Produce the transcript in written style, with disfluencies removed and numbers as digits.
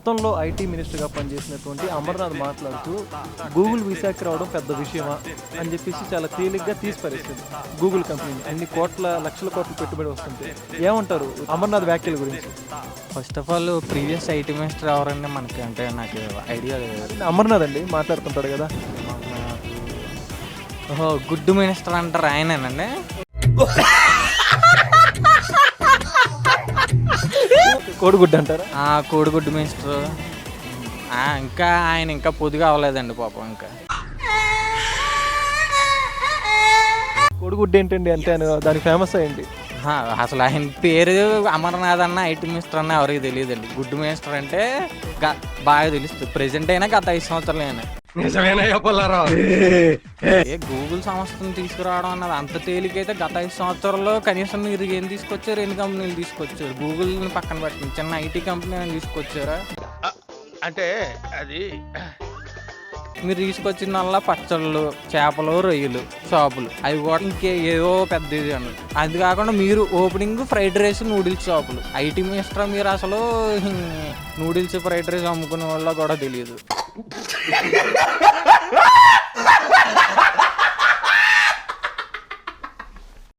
గతంలో ఐటీ మినిస్టర్గా పనిచేసినటువంటి అమర్నాథ్ మాట్లాడుతూ గూగుల్ విశాఖ రావడం పెద్ద విషయమా అని చెప్పేసి చాలా తేలిగ్గా తీసి పరిస్థితి. గూగుల్ కంపెనీ అన్ని లక్షల కోట్ల పెట్టుబడి వస్తుంది. ఏమంటారు అమర్నాథ్ వ్యాఖ్యల గురించి? First of all previous IT minister ఎవరండి మనకి, అంటే నాకు ఐడియా లేదు. అమర్నాథ్ అండి మాట్లాడుతుంటాడు కదా. ఓహో, గుడ్ మినిస్టర్ అంటారు ఆయనేనండి. కోడిగుడ్డు అంటారా? కోడిగుడ్డు మినిస్టర్. ఇంకా ఆయన ఇంకా పొద్దుగా అవ్వలేదండి పాపం. ఇంకా కోడిగుడ్డు ఏంటండి అంటే దానికి ఫేమస్ అయ్యింది. అసలు ఆయన పేరు అమర్నాథ్ అన్న ఐటీ మినిస్టర్ అన్న ఎవరికి తెలియదండి. గుడ్ మినిస్టర్ అంటే బాగా తెలుస్తుంది. ప్రెసెంట్ అయినా గత 5 సంవత్సరాలు అయినా. గూగుల్ సంస్థను తీసుకురావడం అన్నది అంత తేలికైతే గత 5 సంవత్సరాల్లో కనీసం మీరు ఏం తీసుకొచ్చారు? ఎన్ని కంపెనీలు తీసుకొచ్చారు? గూగుల్ని పక్కన పెట్టండి, చిన్న ఐటీ కంపెనీ తీసుకొచ్చారా? అంటే అది మీరు తీసుకొచ్చిన వల్ల పచ్చళ్ళు, చేపలు, రొయ్యలు షాపులు, అవి కూడా ఇంకే ఏదో పెద్దది అన్నది. అది కాకుండా మీరు ఓపెనింగ్ ఫ్రైడ్ రైస్, నూడిల్స్ షాపులు. ఐటీ మినిస్టర్ మీరు అసలు నూడిల్స్, ఫ్రైడ్ రైస్ అమ్ముకునే వాళ్ళ కూడా తెలియదు.